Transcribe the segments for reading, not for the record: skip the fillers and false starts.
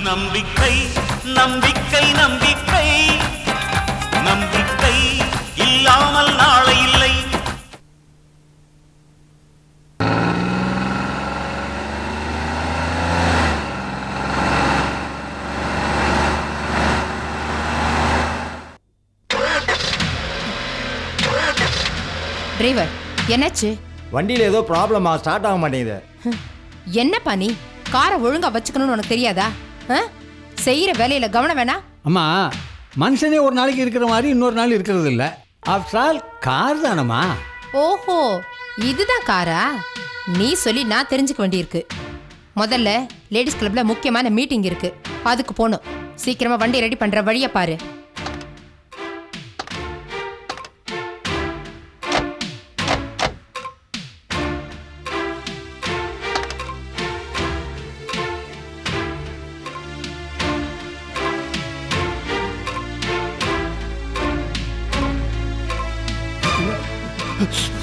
நம்பிக்கை நம்பிக்கை நம்பிக்கை நம்பிக்கை இல்லாமல் நாளை இல்லை. டிரைவர், என்னாச்சு? வண்டியில ஏதோ ப்ராப்ளமா, ஸ்டார்ட் ஆக மாட்டேங்குது. என்னப்பா நீ காரை ஒழுங்கா வச்சுக்கணும்னு உனக்கு தெரியாதா? செய்யற வேலையில கவனம் வேணா? அம்மா, மனுஷனே ஒரு நாளைக்கு இருக்கிற மாதிரி இன்னொரு நாள் இருக்கிறது இல்ல. ஆஃப்டர் ஆல் கார் தானம்மா. ஓஹோ, இதுதான் காரா? நீ சொல்லி நான் தெரிஞ்சுக்க வேண்டியிருக்கு. முதல்ல லேடிஸ் கிளப்ல முக்கியமான மீட்டிங் இருக்கு, அதுக்கு போகணும். சீக்கிரமா வண்டி ரெடி பண்ற வழிய பாரு.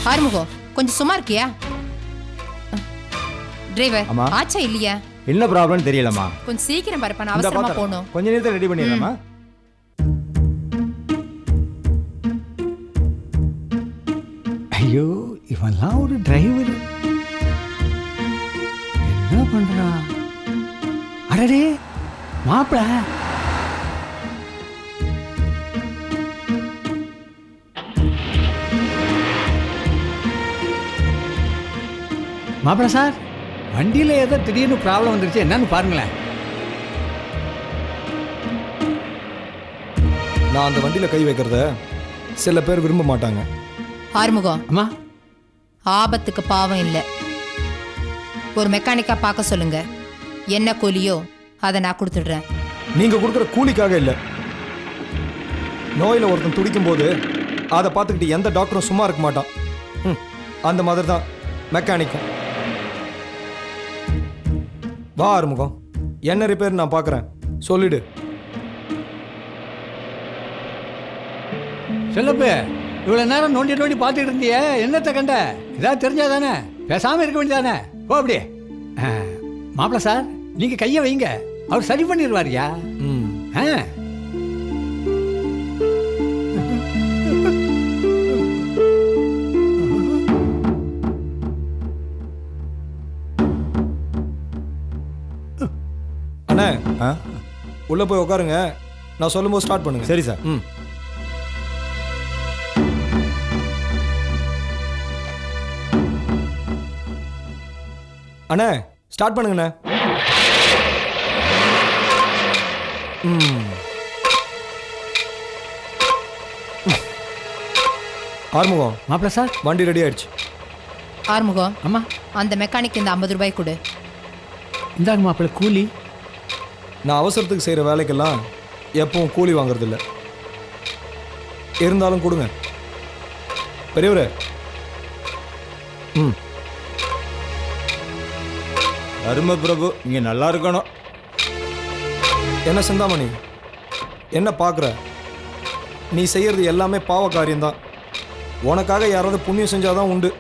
ஆறுமுகம், கொஞ்சம் சும்மா இருக்கியா? டிரைவர், ஆச்சா இல்லையா? என்ன ப்ராப்ளம் தெரியலமா. கொஞ்சம் சீக்கிரம் பரப்பா, அவசரமா போகணும். கொஞ்ச நேரத்துல ரெடி பண்ணிடலாமா? ஐயோ, இவன்லாம் ஒரு டிரைவர் என்ன பண்றா? அடடே மாப்பிள, மாப்பிள சார், வண்டியில ஏதோ திடீர்னு ப்ராப்ளம் வந்துருச்சு, என்னன்னு பாருங்களேன். நான் அந்த வண்டியில கை வைக்கிறத சில பேர் விரும்ப மாட்டாங்க. ஆறுமுகம், அம்மா, ஆபத்துக்கு பாவம் இல்லை. ஒரு மெக்கானிக்கா பார்க்க சொல்லுங்க. என்ன கூலியோ அதை நான் கொடுத்துடுறேன். நீங்க கொடுக்குற கூலிக்காக இல்லை. நோயில ஒருத்தன் துடிக்கும் போது அதை பார்த்துக்கிட்டு எந்த டாக்டரும் சும்மா இருக்க மாட்டான். அந்த மாதிரி தான் மெக்கானிக்கும். வா ஆறுமுகம், என்ன ரிப்பேர் நான் பார்க்குறேன், சொல்லிடு. சொல்லப்பு, இவ்வளவு நேரம் நோண்டி நோண்டி பார்த்துட்டு இருந்திய, என்னத்தை கண்ட? ஏதாவது தெரிஞ்சாதானே, பேசாம இருக்க வேண்டியதானே. ஓ அப்படியே. மாப்பிள சார், நீங்க கையை வைங்க, அவர் சரி பண்ணிடுவாரியா. அண்ணே, உள்ள போய் உட்காருங்க, நான் சொல்லும்போது ஸ்டார்ட் பண்ணுங்க. சரி சார். அண்ணே, ஸ்டார்ட் பண்ணுங்கண்ணே. ஆறுமுகம், மாப்பிள சார், வண்டி ரெடி ஆயிடுச்சு. ஆறுமுகம், அம்மா, அந்த மெக்கானிக் இந்த 50 ரூபாய் கொடு. இந்தாங்க மாப்பிள கூலி. நான் அவசரத்துக்கு செய்கிற வேலைக்கெல்லாம் எப்பவும் கூலி வாங்குறதில்ல, இருந்தாலும் கொடுங்க பெரியவரே. அருமை பிரபு, இங்க நல்லா இருக்கணும். என்ன சிந்தாமணி, என்ன பார்க்குற? நீ செய்கிறது எல்லாமே பாவ காரியம்தான். உனக்காக யாராவது புண்ணியம் செஞ்சாதான் உண்டு.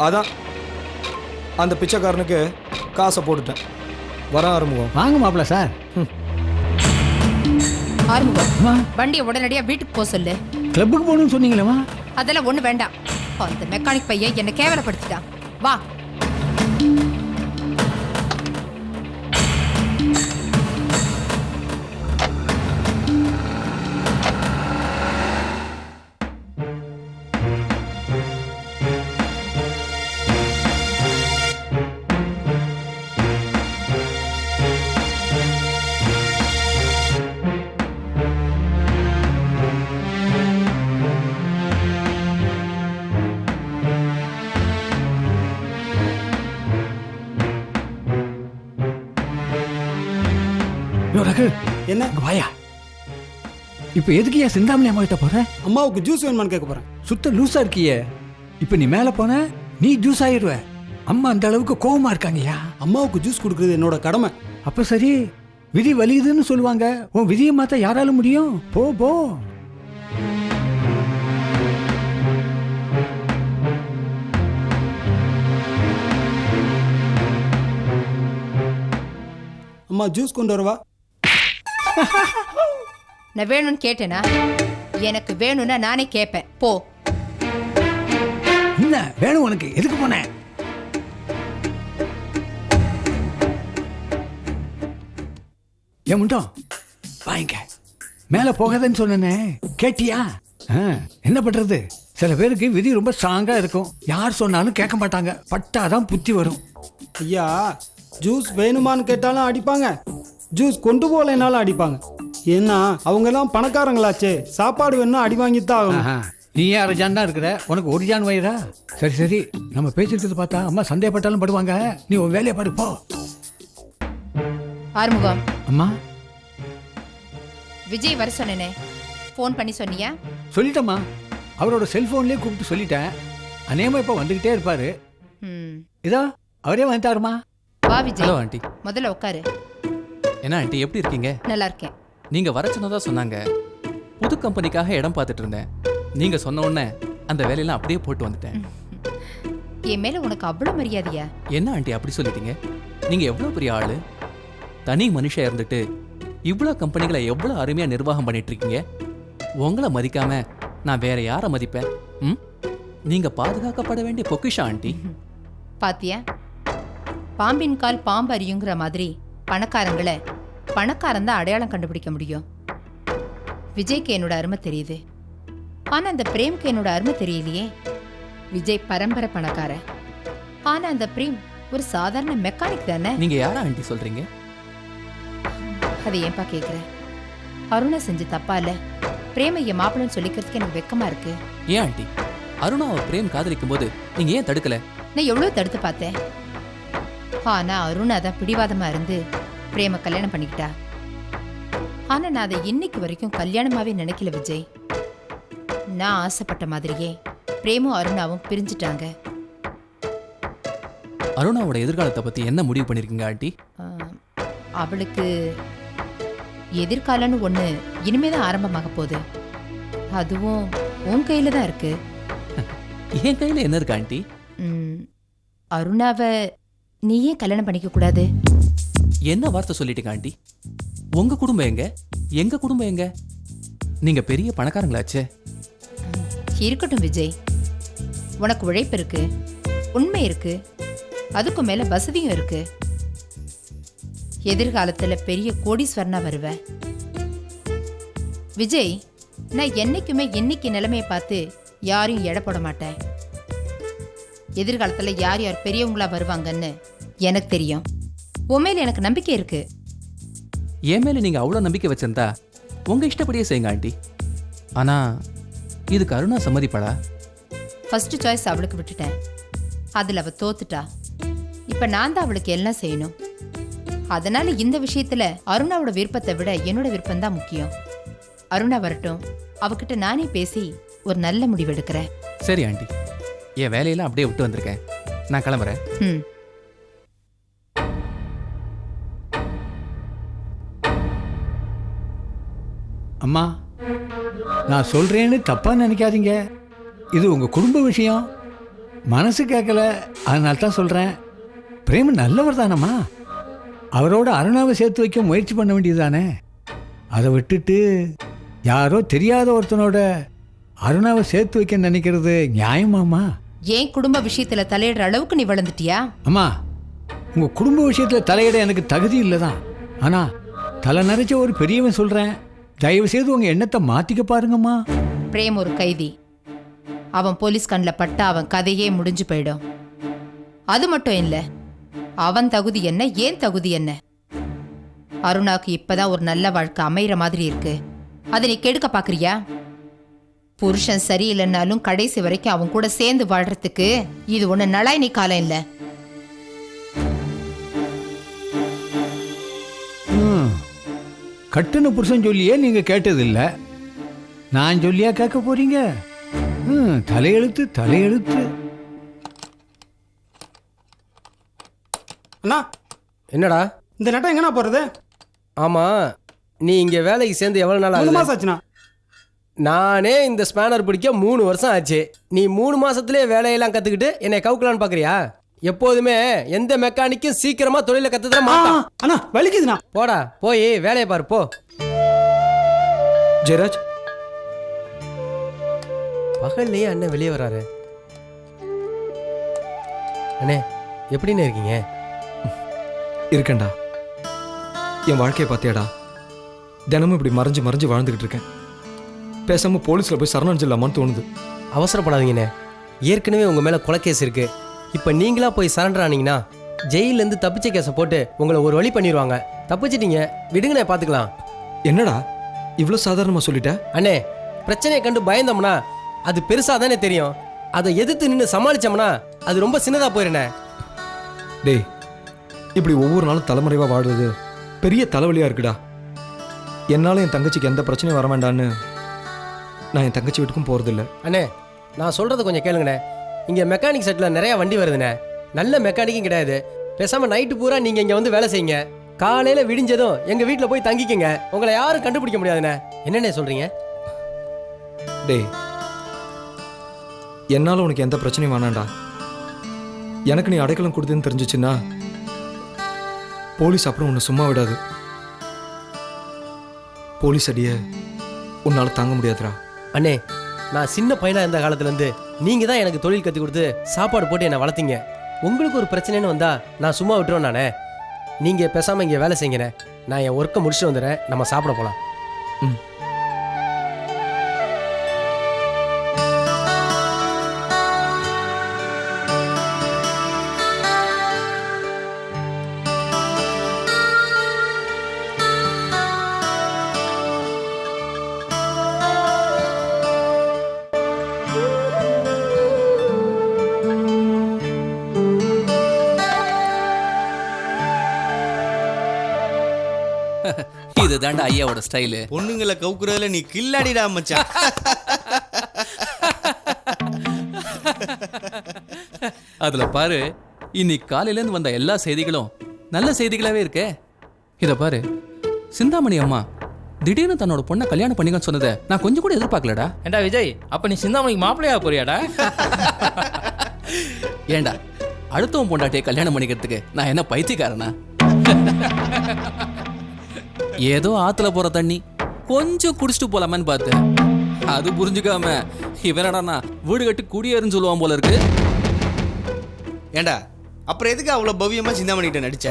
அதான் அந்த பிச்சைக்காரனுக்கு காசை போட்டுட்டேன். வரேன் ஆறுமுகம். வாங்க மாப்பிள சார். ஆறுமுகம், வண்டியை உடனடியா வீட்டுக்கு போக சொல்லு. கிளப்புக்கு போகணும்னு சொன்னீங்களேம்மா. அதெல்லாம் ஒண்ணு வேண்டாம். அந்த மெக்கானிக் பையன் என்னை கேவலப்படுத்திட்டான். வா. என்ன வாயா, இப்ப எதுக்கு ஏன் சிந்தாமணி அம்மா கிட்ட போற? அம்மாவுக்கு ஜூஸ் வேணுமான்னு கேட்க போறேன். சுத்த லூசா இருக்கியே. இப்ப நீ மேல போன நீ ஜூஸ் ஆயிடுவ. அம்மா அந்த அளவுக்கு கோவமா இருக்காங்கயா. அம்மாவுக்கு ஜூஸ் கொடுக்கறது என்னோட கடமை. அப்ப சரி, விதி வலியுதுன்னு சொல்லுவாங்க. உன் விதியை மாத்த யாரால முடியும்? போ போ. அம்மா ஜூஸ் கொண்டு வரவா? நான் வேணும்னு கேட்டேனா? எனக்கு வேணும்னா நானே கேட்பேன். போ. என்ன வேணும் உனக்கு? எதுக்கு போனேன்? ஏன் முண்டோம் வாங்க. மேலே போகாதன்னு சொன்னேனே, கேட்டியா? என்ன பண்றது, சில பேருக்கு விதி ரொம்ப ஸ்ட்ராங்கா இருக்கும். யார் சொன்னாலும் கேட்க மாட்டாங்க. பட்டாதான் புத்தி வரும். ஐயா, ஜூஸ் வேணுமான்னு கேட்டாலும் அடிப்பாங்க, ஜூஸ் கொண்டு போகலைனாலும் அடிப்பாங்க. ஏன்னா அவங்கெல்லாம் பணக்காரங்களாச்சே, சாப்பாடு வேணும்னா அடி வாங்கித்தான் ஆகணும். நீ யார ஜான் இருக்கிற, உனக்கு ஒரு ஜான் வயிறா? சரி சரி, நம்ம பேசிருக்கிறது பார்த்தா அம்மா சந்தேகப்பட்டாலும் படுவாங்க. நீ உன் வேலையை பாரு, போ. ஆறுமுகம், அம்மா விஜய் வர சொன்னேனே, ஃபோன் பண்ணி சொன்னியா? சொல்லிட்டம்மா, அவரோட செல்போன்லயே கூப்பிட்டு சொல்லிட்டேன். அநேகமா இப்ப வந்துகிட்டே இருப்பாரு. இதோ அவரே வந்துட்டாருமா. வா விஜய். Hello aunty. முதல்ல உட்காரு. என்ன ஆண்டி, எப்படி இருக்கீங்க? நல்லா இருக்கேன். நீங்க வர சொன்னதா சொன்னாங்க. புது கம்பெனிக்காக இடம் பார்த்துட்டு இருந்தேன். நீங்க சொன்ன உடனே அந்த வேலையெல்லாம் அப்படியே போட்டு வந்துட்டேன். என் மேல உனக்கு அவ்வளவு மரியாதையா? என்ன ஆண்டி அப்படி சொல்லிட்டீங்க? நீங்க எவ்வளவு பெரிய ஆளு, தனி மனுஷா இருந்துட்டு இவ்வளவு கம்பெனிகளை எவ்வளவு அருமையா நிர்வாகம் பண்ணிட்டு இருக்கீங்க. உங்களை மதிக்காம நான் வேற யாரை மதிப்பேன்? நீங்க பாதுகாக்கப்பட வேண்டிய பொக்கிஷா ஆண்டி. பாத்தியா, பாம்பின் கால் பாம்பு அறியுங்கிற மாதிரி பணக்காரங்களை பணக்காரன் தான் அடையாளம் கண்டுபிடிக்க முடியும். விஜய்க்கு என்னோட அருமை தெரியுது, ஆனா அந்த பிரேம்க்கு என்னோட அருமை தெரியலையே. விஜய் பரம்பரை பணக்காரன், ஆனா அந்த பிரேம் ஒரு சாதாரண மெக்கானிக் தானே. நீங்க யாரா ஆண்டி சொல்றீங்க? அதை ஏன்பா கேக்குற? அருணா செஞ்சு தப்பா இல்ல, பிரேம என் மாப்பிள்ளன்னு சொல்லிக்கிறதுக்கு எனக்கு வெக்கமா இருக்கு. ஏன் ஆண்டி, அருணாவை பிரேம் காதலிக்கும் போது நீங்க ஏன் தடுக்கல? நான் எவ்வளவு தடுத்து பார்த்தேன், ஆனா அருணா தான் பிடிவாதமா இருந்து பிரேம கல்யாணம் பண்ணிக்கிட்டா. ஆனா நான் அதை இன்னைக்கு வரைக்கும் கல்யாணமாவே நினைக்கல விஜய். நான் ஆசைப்பட்ட மாதிரியே பிரேமும் அருணாவும் பிரிஞ்சுட்டாங்க. அருணாவோட எதிர்காலத்தை பத்தி என்ன முடிவு பண்ணிருக்கீங்க ஆண்டி? அவளுக்கு எதிர்காலம்னு ஒண்ணு இனிமேதான் ஆரம்பமாக போகுது. அதுவும் உன் கையில தான் இருக்கு. என் கையில என்ன இருக்கு ஆண்டி? அருணாவை நீயே கல்யாணம் பண்ணிக்க கூடாது? என்ன வார்த்தை சொல்லிட்டீங்க ஆண்டி? உங்க குடும்பம் எங்க, எங்க குடும்பம் எங்க? நீங்க பெரிய பணக்காரங்களாச்சே. இருக்கட்டும் விஜய், உனக்கு உழைப்பு இருக்கு, உண்மை இருக்கு, அதுக்கு மேல வசதியும் இருக்கு. எதிர்காலத்துல பெரிய கோடீஸ்வரனா வருவ விஜய். நான் என்னைக்குமே இன்னைக்கு நிலைமையை பார்த்து யாரையும் எடை போட மாட்டேன். எதிர்காலத்துல யார் யார் பெரியவங்களா வருவாங்கன்னு எனக்கு தெரியும். உண்மையில எனக்கு நம்பிக்கை இருக்கு. என் மேல நீங்க அவ்வளவு நம்பிக்கை வச்சிருந்தா உங்க இஷ்டப்படியே செய்யுங்க ஆண்டி. ஆனா இதுக்கு அருணா சம்மதிப்படா? ஃபர்ஸ்ட் சாய்ஸ் அவளுக்கு விட்டுட்டேன், அதுல அவ தோத்துட்டா. இப்ப நான் தான் அவளுக்கு எல்லாம் செய்யணும். அதனால இந்த விஷயத்துல அருணாவோட விருப்பத்தை விட என்னோட விருப்பம் தான் முக்கியம். அருணா வரட்டும், அவகிட்ட நானே பேசி ஒரு நல்ல முடிவு எடுக்கிறேன். சரி ஆண்டி, என் வேலையெல்லாம் அப்படியே விட்டு வந்திருக்கேன், நான் கிளம்புறேன். அம்மா, நான் சொல்றேன்னு தப்பா நினைக்காதீங்க. இது உங்க குடும்ப விஷயம். மனசு கேட்கல, அதனால தான் சொல்றேன். பிரேம் நல்லவர் தானம்மா. அவரோட அருணாவை சேர்த்து வைக்க முயற்சி பண்ண வேண்டியது தானே. அதை விட்டுட்டு யாரோ தெரியாத ஒருத்தனோட அருணாவை சேர்த்து வைக்க நினைக்கிறது நியாயமாம்மா? ஏன் குடும்ப விஷயத்துல தலையிடுற அளவுக்கு நீ வளர்ந்துட்டியா? அம்மா, உங்க குடும்ப விஷயத்துல தலையிட எனக்கு தகுதி இல்லைதான். ஆனா தலை நிறைச்ச ஒரு பெரியவன் சொல்றேன், தயவு செய்து உங்க எண்ணத்தை மாத்திக்க பாருங்கம்மா. பிரேம் ஒரு கைதி, அவன் போலீஸ் கண்ணில் பட்டா அவன் கதையே முடிஞ்சு போயிடும். அது மட்டும் இல்ல, அவன் தகுதி என்ன, ஏன் தகுதி என்ன? அருணாக்கு இப்பதான் ஒரு நல்ல வாழ்க்கை அமைகிற மாதிரி இருக்கு, அதை நீ கெடுக்க பாக்குறியா? புருஷன் சரியில்லைன்னாலும் கடைசி வரைக்கும் அவன் கூட சேர்ந்து வாழ்றதுக்கு இது ஒண்ணு நலாயினி காலம் இல்ல. கட்டுன புருஷன் சொல்லியே நீங்க கேட்டதில்லை, நான் சொல்லியா கேட்க போறீங்க? தலையெழுத்து தலையெழுத்து. அண்ணா, என்னடா இந்த நட்டை எங்கண்ணா போறது? ஆமா, நீ இங்க வேலைக்கு சேர்ந்து எவ்வளவு நாள் 3 ஆகுது? மாசம் ஆச்சுண்ணா. நானே இந்த ஸ்பேனர் பிடிக்க 3 வருஷம் ஆச்சு. நீ 3 மாசத்துலயே வேலையெல்லாம் கத்துக்கிட்டு என்னை கவுக்கலான்னு பாக்குறியா? எப்போதுமே எந்த மெக்கானிக்கும் சீக்கிரமா தொழில கத்துதர மாட்டான். அண்ணா வலிக்குதுண்ணா. போடா போய் வேலையை பாரு போ. ஜெயராஜ், பகல்லையே அண்ணன் வெளியே வராரு. அண்ணே எப்படின்னு இருக்கீங்க? இருக்கேன்டா. என் வாழ்க்கையை பார்த்தியாடா, தினமும் இப்படி மறைஞ்சு மறைஞ்சு வாழ்ந்துகிட்டு இருக்கேன். பேசாம போலீஸ்ல போய் சரணடைஞ்சிடலாமான்னு தோணுது. அவசரப்படாதீங்கண்ணே, ஏற்கனவே உங்க மேல கொலை கேஸ் இருக்கு. இப்ப நீங்களா போய் சரண்டர் ஆனீங்கன்னா ஜெயில இருந்து தப்பிச்ச கேஸை போட்டு உங்களை ஒரு வழி பண்ணிடுவாங்க. தப்பிச்சிட்டீங்க, விடுங்கண்ணே, பாத்துக்கலாம். என்னடா இவ்வளோ சாதாரணமா சொல்லிட்ட? அண்ணே, பிரச்சனையை கண்டு பயந்தோம்னா அது பெருசா தானே தெரியும். அதை எதிர்த்து நின்று சமாளிச்சோம்னா அது ரொம்ப சின்னதா போயிருண்ணே. டேய், இப்படி ஒவ்வொரு நாளும் தலைமறைவா வாழ்றது பெரிய தலைவலியா இருக்குடா. என்னால என் தங்கச்சிக்கு எந்த பிரச்சனையும் வர வேண்டான்னு நான் என் தங்கச்சி வீட்டுக்கும் போறதில்ல. அண்ணே, நான் சொல்றதை கொஞ்சம் கேளுங்கண்ணே. இங்க மெக்கானிக் செட்ல நிறைய வண்டி வருதுண்ணே. நல்ல மெக்கானிக்கும் கிடையாது. பேசாம நைட்டு பூரா நீங்க இங்க வந்து வேலை செய்யுங்க. காலையில விடிஞ்சதும் எங்க வீட்டுல போய் தங்கிக்கங்க. உங்களை யாரும் கண்டுபிடிக்க முடியாதுண்ணே. என்னண்ணே சொல்றீங்க? டேய், என்னால உனக்கு எந்த பிரச்சனையும் வேணாண்டா. எனக்கு நீ அடைக்கலம் கொடுத்தேன்னு தெரிஞ்சிச்சுன்னா போலீஸ் அப்புறம் உன்னை சும்மா விடாது. போலீஸ் அடிய உன்னால தாங்க முடியாதுடா. அண்ணே, நான் சின்ன பையனா இருந்த காலத்துல இருந்து நீங்க தான் எனக்கு தொழில் கத்து கொடுத்து சாப்பாடு போட்டு என்னை வளர்த்தீங்க. உங்களுக்கு ஒரு பிரச்சனைன்னு வந்தா நான் சும்மா விட்டுருவேன் நானே. நீங்க பேசாம இங்க வேலை செய்யுங்கண்ணே. நான் என் ஒர்க்கை முடிச்சுட்டு வந்துடுறேன். நம்ம சாப்பிட போலாம். ம். இதுதான்டா ஐயாவோட ஸ்டைலு. பொண்ணுங்களை கவுக்குறதுல நீ கில்லாடிடா மச்சான். அதுல பாரு, இன்னைக்கு காலையில இருந்து வந்த எல்லா செய்திகளும் நல்ல செய்திகளாவே இருக்கே. இத பாரு, சிந்தாமணி அம்மா திடீர்னு தன்னோட பொண்ணை கல்யாணம் பண்ணிக்கன்னு சொன்னதை நான் கொஞ்சம் கூட எதிர்பார்க்கலடா. ஏண்டா விஜய், அப்ப நீ சிந்தாமணிக்கு மாப்பிள்ளையா போறியாடா? ஏண்டா, அடுத்தவன் பொண்டாட்டியை கல்யாணம் பண்ணிக்கிறதுக்கு நான் என்ன பைத்தியக்காரனா? ஏதோ ஆத்துல போற தண்ணி கொஞ்சம் குடிச்சிட்டு போலாமன்னு பார்த்தேன். அது புரிஞ்சுக்காம இவனடா வீடு கட்டி குடியேறுன்னு சொல்லுவான் போல இருக்கு. ஏண்டா, அப்புறம் எதுக்கு அவ்வளவு பவ்யமா சிந்தாமணி கிட்ட நடிச்ச?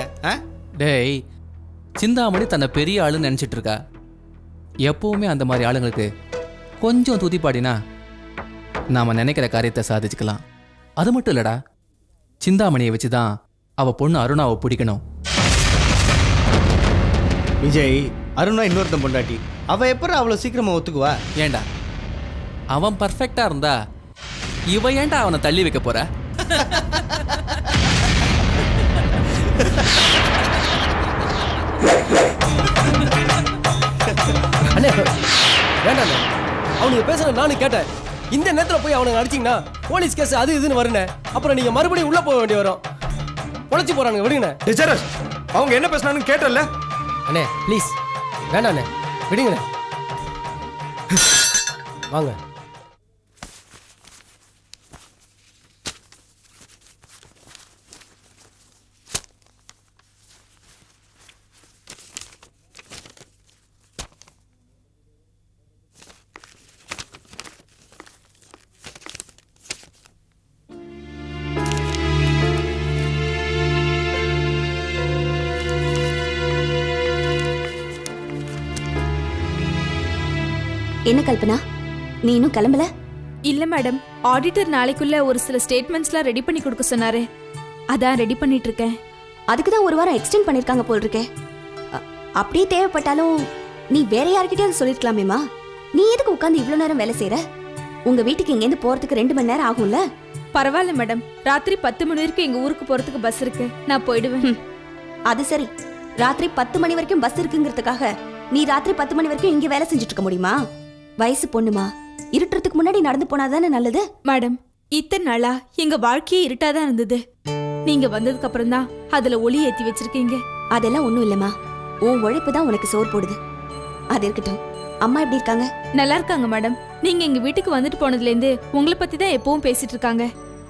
டேய், சிந்தாமணி தன்னை பெரிய ஆளுன்னு நினைச்சிட்டு இருக்கா. எப்பவுமே அந்த மாதிரி ஆளுங்களுக்கு கொஞ்சம் துதிப்பாடினா நாம நினைக்கிற காரியத்தை சாதிச்சுக்கலாம். அது மட்டும் இல்லடா, சிந்தாமணியை வச்சுதான் அவ பொண்ணு அருணாவை பிடிக்கணும். விஜய், அருணா இன்னொருத்தன் பொண்டாட்டி. அவ எப்ப அவ்வளவு சீக்கிரமா ஒத்துக்குவா? ஏண்டா, அவன் பர்ஃபெக்டா இருந்தா இவ ஏன்டா அவனை தள்ளி வைக்க போற? அண்ணே வேண்டாண்ணே, அவனுக்கு பேசுற நானும் கேட்டேன். இந்த நேரத்துல போய் அவனுக்கு அடிச்சிங்கன்னா போலீஸ் கேஸ் அது இதுன்னு வருண்ணே. அப்புறம் நீங்க மறுபடியும் உள்ள போக வேண்டி வரும். பொழைச்சி போறானுங்க, விடுங்கண்ணே. டேய் ஜெயராஜ், அவங்க என்ன பேசுனான்னு கேட்டல? அண்ணே ப்ளீஸ் வேண்டாண்ணே, விடுங்கண்ணே. வாங்க. என்ன கல்பனா, நீ இன்னும் கிளம்பல? இல்ல மேடம், ஆடிட்டர் நாளைக்குள்ள ஒரு சில ஸ்டேட்மெண்ட்ஸ்லாம் ரெடி பண்ணி கொடுக்க சொன்னாரு. அதான் ரெடி பண்ணிட்டு இருக்கேன். அதுக்கு தான் ஒரு வாரம் எக்ஸ்டெண்ட் பண்ணிருக்காங்க போல் இருக்கே. அப்படியே தேவைப்பட்டாலும் நீ வேற யார்கிட்டயாவது சொல்லிருக்கலாமேமா. நீ எதுக்கு உட்காந்து இவ்வளவு நேரம் வேலை செய்யற? உங்க வீட்டுக்கு இங்கேருந்து போறதுக்கு 2 மணி நேரம் ஆகும்ல? பரவாயில்ல மேடம், ராத்திரி 10 மணி வரைக்கும் எங்க ஊருக்கு போறதுக்கு பஸ் இருக்கு, நான் போயிடுவேன். அது சரி, ராத்திரி 10 மணி வரைக்கும் பஸ் இருக்குங்கிறதுக்காக நீ ராத்திரி 10 மணி வரைக்கும் இங்க வேலை செஞ்சுட்டு இருக்க முடியுமா? வயசு பொண்ணுமா, இருட்டுறதுக்கு முன்னாடி நடந்து போனாதானே நல்லது. மேடம், இத்தனை நாளா எங்க வாழ்க்கையே இருட்டாதான் இருந்தது. நீங்க வந்ததுக்கு அப்புறம் தான் அதுல ஒளி ஏத்தி வச்சிருக்கீங்க. அதெல்லாம் ஒண்ணும் இல்லம்மா, உன் உழைப்பு தான் உனக்கு சோறு போடுது. அது இருக்கட்டும், அம்மா எப்படி இருக்காங்க? நல்லா இருக்காங்க மேடம். நீங்க எங்க வீட்டுக்கு வந்துட்டு போனதுல இருந்து உங்களை பத்தி தான் எப்பவும் பேசிட்டு இருக்காங்க.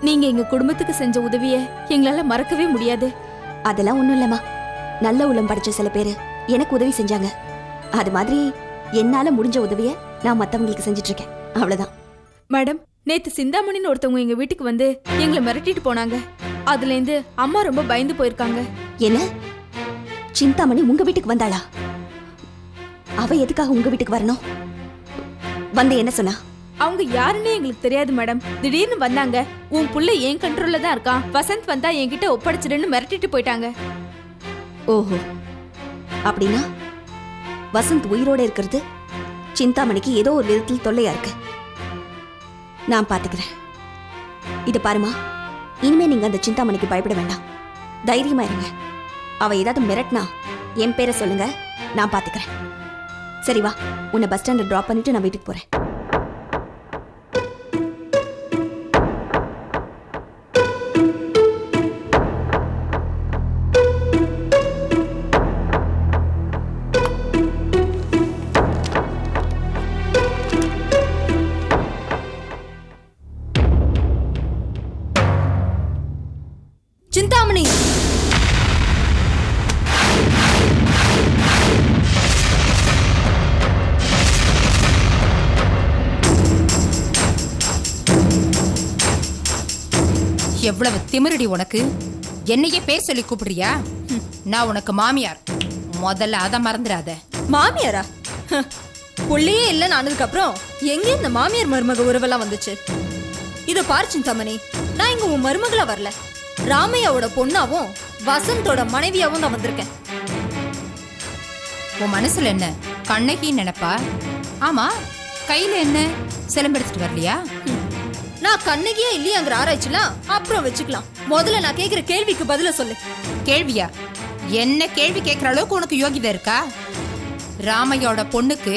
நீங்க எங்க குடும்பத்துக்கு செஞ்ச உதவிய எங்களால மறக்கவே முடியாது. அதெல்லாம் ஒண்ணும் இல்லம்மா. நல்ல உள்ளம் படைச்ச சில பேரு எனக்கு உதவி செஞ்சாங்க. அது மாதிரி என்னால முடிஞ்ச உதவிய நான் மத்தவங்களுக்கு செஞ்சுட்டு இருக்கேன். அவ்வளவுதான். மேடம், நேத்து சிந்தாமணின்னு ஒருத்தவங்க எங்க வீட்டுக்கு வந்து எங்களை மிரட்டிட்டு போனாங்க. அதுல இருந்து அம்மா ரொம்ப பயந்து போயிருக்காங்க. என்ன? சிந்தாமணி உங்க வீட்டுக்கு வந்தாளா? அவ எதுக்காக உங்க வீட்டுக்கு வரணும்? வந்து என்ன சொன்னா? அவங்க யாருன்னே எங்களுக்கு தெரியாது மேடம். திடீர்னு வந்தாங்க. உன் புள்ள என் கண்ட்ரோல்ல தான் இருக்கான், வசந்த் வந்தா என்கிட்ட ஒப்படைச்சிடுன்னு மிரட்டிட்டு போயிட்டாங்க. ஓஹோ, அப்படின்னா வசந்த் உயிரோட இருக்கிறது சிந்தாமணிக்கு ஏதோ ஒரு விதத்தில் தொல்லையா இருக்கு. நான் பாத்துக்கிறேன். இத பாருமா, இனிமே நீங்க அந்த சிந்தாமணிக்கு பயப்பட வேண்டாம். தைரியமா இருங்க. அவ ஏதாவது மிரட்டினா என் பேரை சொல்லுங்க, நான் பாத்துக்கிறேன். சரி வா, உன்னை பஸ் ஸ்டாண்ட்ல டிராப் பண்ணிட்டு நான் வீட்டுக்கு போறேன். சிந்தாமணி, எவ்வளவு திமிரடி உனக்கு! என்னையே பேர் சொல்லி கூப்பிடுறியா? நான் உனக்கு மாமியார். முதல்ல அதை மறந்துடாத. மாமியாரா? புள்ளையே இல்லைன்னு ஆனதுக்கு அப்புறம் எங்க இந்த மாமியார் மருமக உறவெல்லாம் வந்துச்சு? இத பாரு சிந்தாமணி, நான் இங்க உன் மருமகளா வரல, ராமையாவோட பொண்ணாவும் வசந்தோட மனைவியாவும் தான் வந்திருக்கேன். உன் மனசுல என்ன கண்ணகின்னு நினைப்பா? ஆமா, கையில என்ன சிலம்பெடுத்துட்டு வரலையா? நான் கண்ணகியா இல்லையாங்கிற ஆராய்ச்சிலாம் அப்புறம் வச்சுக்கலாம். முதல்ல நான் கேக்குற கேள்விக்கு பதில சொல்லு. கேள்வியா? என்ன கேள்வி கேட்கற அளவுக்கு உனக்கு யோகிதை இருக்கா? ராமையோட பொண்ணுக்கு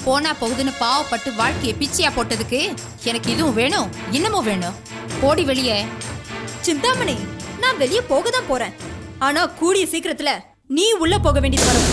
போனா போகுதுன்னு பாவப்பட்டு வாழ்க்கையை பிச்சையா போட்டதுக்கு எனக்கு இதுவும் வேணும், இன்னமும் வேணும். போடி வெளியே. சிந்தாமணி, நான் வெளியே போக தான் போறேன். ஆனா கூடிய சீக்கிரத்துல நீ உள்ள போக வேண்டியது வரும்.